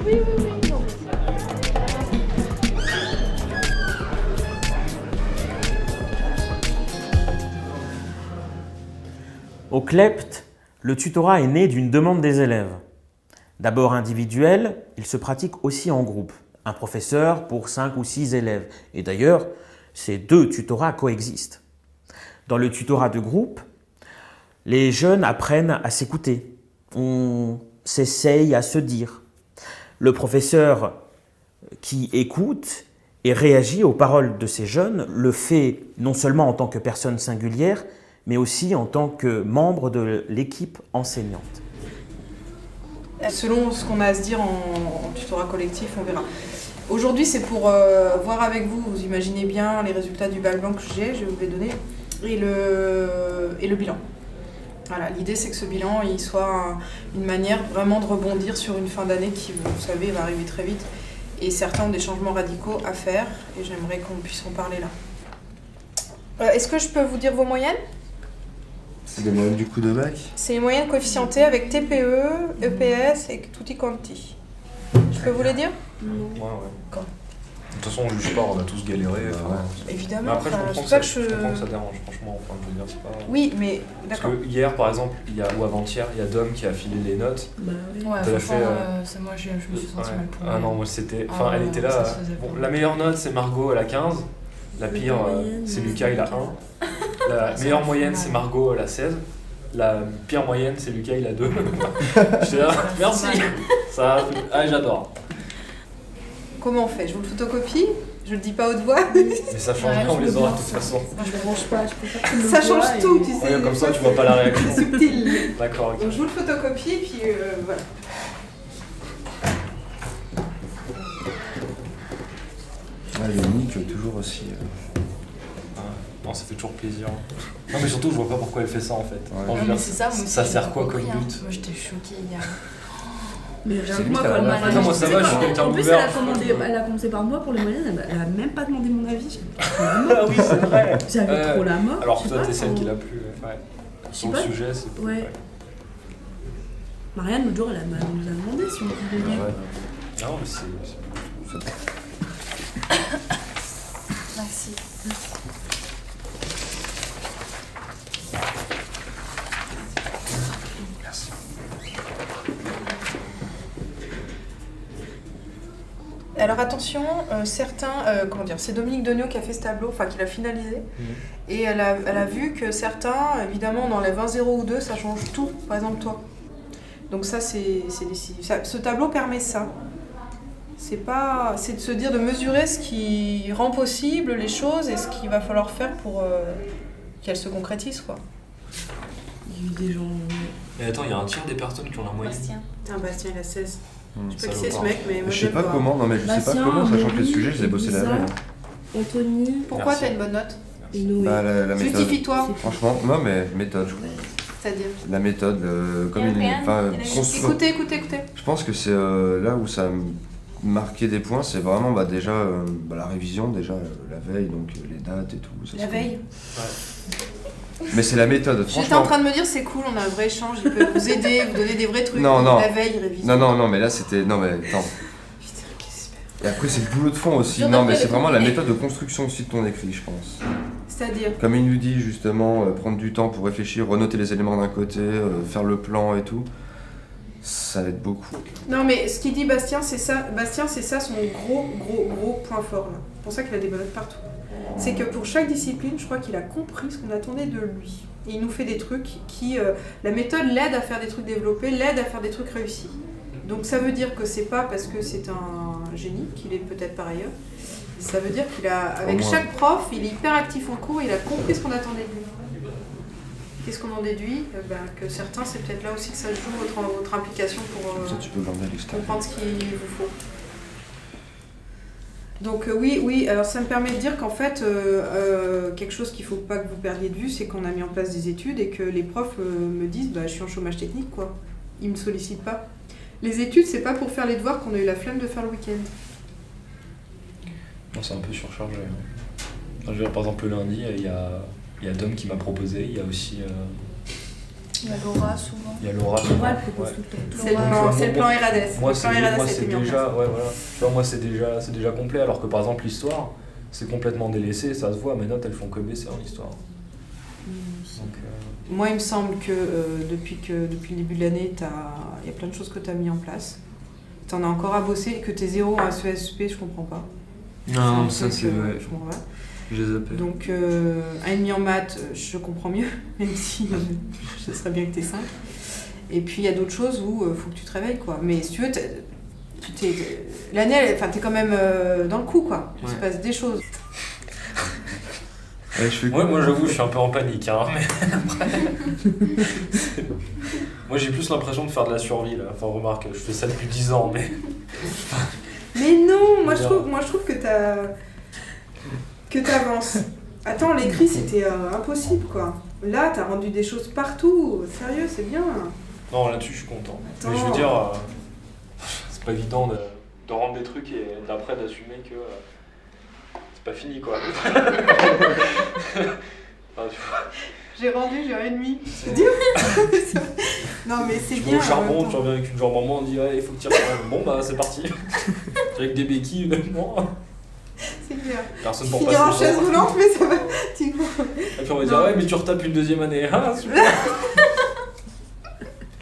Oui, oui, oui. Non, Au CLEPT, le tutorat est né d'une demande des élèves. D'abord individuel, il se pratique aussi en groupe. Un professeur pour 5 ou 6 élèves. Et d'ailleurs, ces deux tutorats coexistent. Dans le tutorat de groupe, les jeunes apprennent à s'écouter. On s'essaye à se dire. Le professeur qui écoute et réagit aux paroles de ces jeunes le fait non seulement en tant que personne singulière, mais aussi en tant que membre de l'équipe enseignante. Selon ce qu'on a à se dire en tutorat collectif, on verra. Aujourd'hui, c'est pour voir avec vous, vous imaginez bien les résultats du bal blanc que je vais vous les donner, et le bilan. Voilà, l'idée c'est que ce bilan il soit une manière vraiment de rebondir sur une fin d'année qui, vous savez, va arriver très vite. Et certains ont des changements radicaux à faire, et j'aimerais qu'on puisse en parler là. Est-ce que je peux vous dire vos moyennes ? C'est des moyennes du coup de bac? C'est les moyennes coefficientées avec TPE, EPS et tutti quanti. Je peux vous les dire ? Ouais. Quand De toute façon, on juge pas, on a tous galéré. Évidemment, Mais après, je c'est comprends pour ça que je comprends que ça dérange, franchement. Enfin, je veux dire, c'est pas... Oui, mais Parce d'accord. que hier, par exemple, ou avant-hier, il y a Dom qui a filé les notes. Bah oui. Ouais, T'as franchement, fait, c'est moi, je me suis sentie Ouais. mal pour Ah elle. non, moi c'était. Ah Enfin, elle ouais, était là. ça se faisait Bon, pas. la meilleure note, c'est Margot, elle a 15. La pire, moyenne, c'est ouais, Lucas, il a 1. La Ça meilleure fait moyenne, mal. c'est Margot, elle a 16. La pire moyenne, c'est Lucas, il a 2. J'étais là, merci. Ça, ah, j'adore. Comment on fait ? Je vous le photocopie ? Je le dis pas haute voix ? Mais ça change rien, Ouais, on je les veux aura bien de toute ça. façon. Je ne range pas, je préfère que le Ça voit change et- tout, tu sais. Ouais, comme ça, tu vois pas la réaction. C'est subtil. D'accord, ok. Donc je vous le photocopie, puis voilà. Le Nick, toujours aussi. Non, ça fait toujours plaisir. Non, mais surtout, je vois pas pourquoi elle fait ça en fait. Ouais. Enfin, je Non, veux mais dire, c'est ça, moi aussi. ça j'ai sert pas quoi compris, comme hein. but? Moi, j'étais choquée hier. Mais C'est j'avoue, lui moi, qui a quand la elle m'a dernière dit- fois. Moi, ça tu va, sais, je suis quand- quelqu'un En plus, d'ouvert. elle a commencé par moi pour les moyennes, elle a même pas demandé mon avis. Ah oui, c'est vrai. J'avais trop la mort. Alors je sais toi, pas, t'es celle quand- qui l'a plus. Ouais. Je sais Sur le pas. sujet, c'est. Ouais. Marianne, l'autre jour, elle nous a demandé si on pouvait venir. Non, mais c'est. Merci. Merci. Alors attention, comment dire, c'est Dominique Degnaud qui a fait ce tableau, enfin qui l'a finalisé. Et elle a vu que certains, évidemment, on enlève un 0 ou 2, ça change tout. Par exemple, toi. Donc ça, c'est décisif. Ce tableau permet ça. C'est de se dire, de mesurer ce qui rend possible les choses et ce qu'il va falloir faire pour qu'elles se concrétisent, quoi. Il y a eu des gens. Mais attends, il y a un tiers des personnes qui ont la moyenne. Bastien. Tiens, Bastien, il a 16. Je sais pas qui c'est ce Salopard. mec, mais moi Je sais pas j'aime comment, non mais je sais pas Bastien, comment, sachant que les Marie, sujets, je les ai bossés la Elisa, veille. Anthony Pourquoi Merci. t'as une bonne note et Noé. Bah, la méthode. Justifie-toi. Franchement, non mais méthode, je crois. C'est-à-dire. La méthode, comme une. Enfin, Écoutez. Je pense que c'est là où ça a marqué des points, c'est vraiment déjà la révision, déjà la veille, donc les dates et tout. ça, La c'est- veille. Mais c'est la méthode, J'étais en franchement. train de me dire, c'est cool, on a un vrai échange, il peut vous aider, vous donner des vrais trucs. Non, non. La veille, il révise. Non, mais là c'était. Non, mais attends. Putain, qu'est-ce que c'est Et après, c'est le boulot de fond aussi. Dur Non, d'après mais c'est les vraiment la compris. méthode de construction aussi de ton écrit, je pense. C'est-à-dire Comme il nous dit justement, prendre du temps pour réfléchir, renoter les éléments d'un côté, faire le plan et tout, ça va être beaucoup. Non, mais ce qu'il dit Bastien, c'est ça. Bastien, c'est ça son gros point fort là. C'est pour ça qu'il a des bonnes notes partout. C'est que pour chaque discipline, je crois qu'il a compris ce qu'on attendait de lui. Et il nous fait des trucs qui. La méthode l'aide à faire des trucs développés, l'aide à faire des trucs réussis. Donc ça veut dire que c'est pas parce que c'est un génie, qu'il est peut-être par ailleurs. Ça veut dire qu'il a, avec Au moins. chaque prof, il est hyper actif en cours, il a compris ce qu'on attendait de lui. Qu'est-ce qu'on en déduit ? Que certains, c'est peut-être là aussi que ça joue votre implication pour Comme ça, tu peux garder à l'extérieur. comprendre ce qu'il vous faut. Donc oui, alors ça me permet de dire qu'en fait, quelque chose qu'il ne faut pas que vous perdiez de vue, c'est qu'on a mis en place des études et que les profs me disent je suis en chômage technique, quoi. Ils ne me sollicitent pas. Les études, c'est pas pour faire les devoirs qu'on a eu la flemme de faire le week-end. Non, c'est un peu surchargé. Enfin, je veux dire, par exemple, le lundi, il y a Dom qui m'a proposé, il y a aussi Il y a Laura souvent. Il y a Laura. Laura, elle propose Ouais. tout le temps. C'est le plan Erasmus. Moi, Le c'est plan Erasmus a été mis en déjà, place. ouais, voilà. Tu vois, moi, c'est déjà complet, alors que par exemple, l'histoire, c'est complètement délaissé, ça se voit, mes notes, elles font que baisser en histoire. Donc, Moi, il me semble que depuis le début de l'année, il y a plein de choses que tu as mis en place. Tu en as encore à bosser et que tes zéros en SESP, je comprends pas. Non, un ça truc, c'est vrai. je comprends pas. Je les appelle. Donc, 1,5 en maths, je comprends mieux, même si ce serait bien que t'aies 5. Et puis, il y a d'autres choses où il faut que tu te réveilles, quoi. Mais si tu veux, l'année, t'es quand même dans le coup, quoi. Il se Ouais. passe des choses. Ouais, je fais moi, j'avoue, je suis un peu en panique, hein, mais après, moi, j'ai plus l'impression de faire de la survie, là. Enfin, remarque, je fais ça depuis 10 ans, mais... Mais non, moi je Bien. trouve que t'avances. Attends, l'écrit c'était impossible quoi. Là t'as rendu des choses partout, sérieux c'est bien. Non, là-dessus, je suis content. Attends. Mais je veux dire, c'est pas évident de rendre des trucs et d'après d'assumer que c'est pas fini, quoi. Enfin, tu vois, J'ai rendu, j'ai 1,5. C'est dur. Non mais c'est tu bien. vas au en charbon, même tu temps. reviens avec une jambe en moins, on dit ouais, il faut que tu reviennes. Bon, bah, c'est parti. Avec des béquilles, honnêtement. C'est clair. Personne Tu pour finiras en passer le chaise temps. roulante mais ça va. Tu vois. Et puis on va dire Non. ouais, mais tu retapes une deuxième année. Ah, super.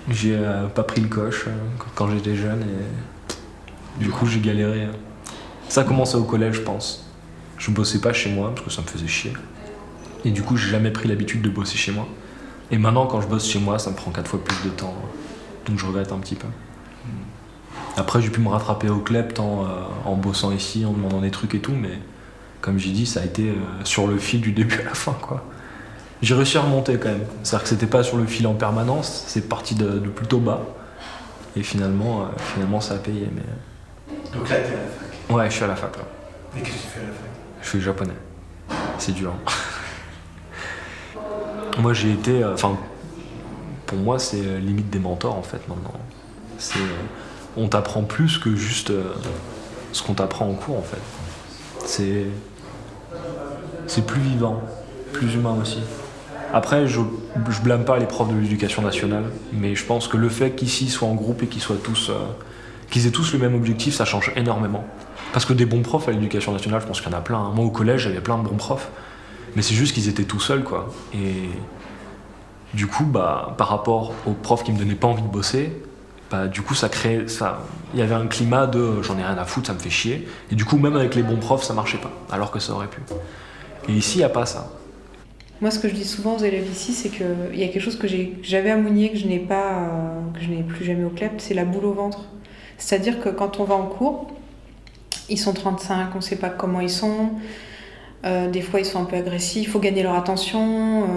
J'ai pas pris le coche quand j'étais jeune et du coup j'ai galéré. Ça a commencé au collège, je pense. Je bossais pas chez moi parce que ça me faisait chier. Et du coup j'ai jamais pris l'habitude de bosser chez moi. Et maintenant quand je bosse chez moi ça me prend 4 fois plus de temps. Donc je regrette un petit peu. Après j'ai pu me rattraper au CLEP en bossant ici, en demandant des trucs et tout, mais comme j'ai dit ça a été sur le fil du début à la fin quoi. J'ai réussi à remonter quand même. C'est-à-dire que c'était pas sur le fil en permanence, c'est parti de plutôt bas. Et finalement ça a payé. Mais... Donc là, t'es à la fac. Ouais, je suis à la fac là. Mais qu'est-ce que tu fais à la fac? Je fais japonais. C'est dur. Moi j'ai été. Pour moi c'est limite des mentors en fait maintenant. C'est, on t'apprend plus que juste ce qu'on t'apprend en cours en fait. C'est plus vivant, plus humain aussi. Après, je blâme pas les profs de l'éducation nationale, mais je pense que le fait qu'ici soient en groupe et qu'ils aient tous le même objectif, ça change énormément. Parce que des bons profs à l'éducation nationale, je pense qu'il y en a plein. Moi au collège, j'avais plein de bons profs, mais c'est juste qu'ils étaient tout seuls quoi. Et du coup, par rapport aux profs qui me donnaient pas envie de bosser, du coup ça créait ça. Il y avait un climat de j'en ai rien à foutre, ça me fait chier. Et du coup, même avec les bons profs, ça marchait pas, alors que ça aurait pu. Et ici, il n'y a pas ça. Moi, ce que je dis souvent aux élèves ici, c'est qu'il y a quelque chose que j'avais à Mounier, que je n'ai plus jamais au CLEP, c'est la boule au ventre. C'est-à-dire que quand on va en cours, ils sont 35, on ne sait pas comment ils sont. Des fois, ils sont un peu agressifs, il faut gagner leur attention.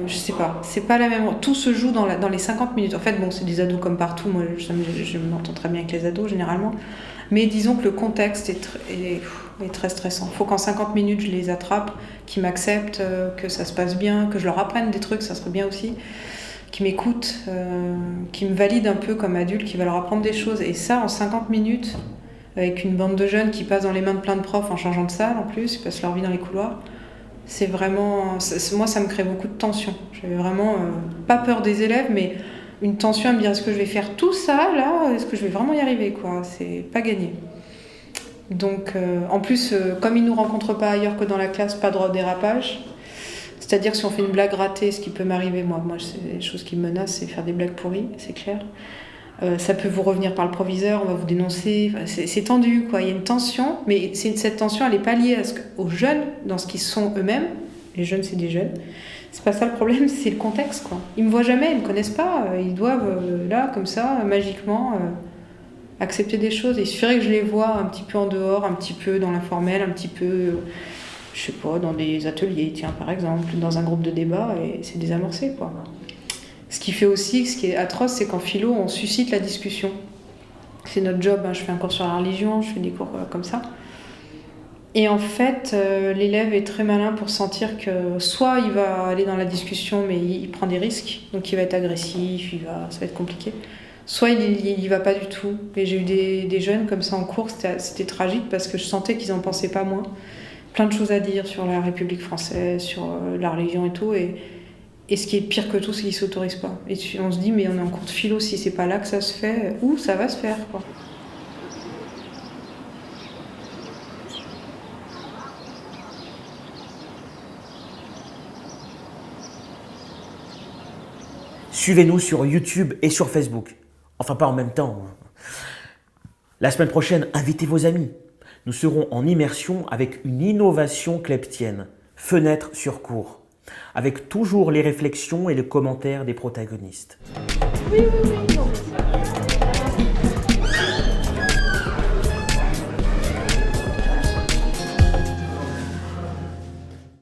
Je sais pas, c'est pas la même. Tout se joue dans les 50 minutes. En fait, bon, c'est des ados comme partout. Moi, je m'entends très bien avec les ados, généralement. Mais disons que le contexte est très stressant. Il faut qu'en 50 minutes, je les attrape, qu'ils m'acceptent, que ça se passe bien, que je leur apprenne des trucs, ça serait bien aussi, qu'ils m'écoutent, qu'ils me valident un peu comme adulte, qu'ils va leur apprendre des choses. Et ça, en 50 minutes, avec une bande de jeunes qui passent dans les mains de plein de profs en changeant de salle en plus, ils passent leur vie dans les couloirs, c'est vraiment... Moi, ça me crée beaucoup de tension. J'avais vraiment pas peur des élèves, mais une tension à me dire est-ce que je vais faire tout ça là, est-ce que je vais vraiment y arriver quoi, c'est pas gagné. Donc en plus comme ils nous rencontrent pas ailleurs que dans la classe, pas droit au dérapage, c'est-à-dire si on fait une blague ratée, ce qui peut m'arriver moi c'est des choses qui me menacent, c'est faire des blagues pourries, c'est clair. Ça peut vous revenir par le proviseur, on va vous dénoncer, c'est tendu quoi, il y a une tension, mais cette tension elle est pas liée aux jeunes dans ce qu'ils sont eux-mêmes. Les jeunes c'est des jeunes. C'est pas ça le problème, c'est le contexte, quoi. Ils me voient jamais, ils me connaissent pas, ils doivent, là, comme ça, magiquement, accepter des choses. Il suffirait que je les vois un petit peu en dehors, un petit peu dans l'informel, un petit peu, je sais pas, dans des ateliers, tiens, par exemple, dans un groupe de débat, et c'est désamorcé, quoi. Ce qui fait aussi, ce qui est atroce, c'est qu'en philo, on suscite la discussion. C'est notre job, hein. Je fais un cours sur la religion, je fais des cours comme ça. Et en fait, l'élève est très malin pour sentir que soit il va aller dans la discussion, mais il prend des risques, donc il va être agressif, ça va être compliqué. Soit il y va pas du tout. Et j'ai eu des jeunes comme ça en cours, c'était tragique parce que je sentais qu'ils en pensaient pas moins. Plein de choses à dire sur la République française, sur la religion et tout. Et Et ce qui est pire que tout, c'est qu'ils s'autorisent pas. Et on se dit, mais on est en cours de philo, si c'est pas là que ça se fait, où ça va se faire, quoi. Suivez-nous sur YouTube et sur Facebook. Enfin, pas en même temps. La semaine prochaine, invitez vos amis. Nous serons en immersion avec une innovation kleptienne, fenêtre sur cours, avec toujours les réflexions et les commentaires des protagonistes. Oui, non, mais...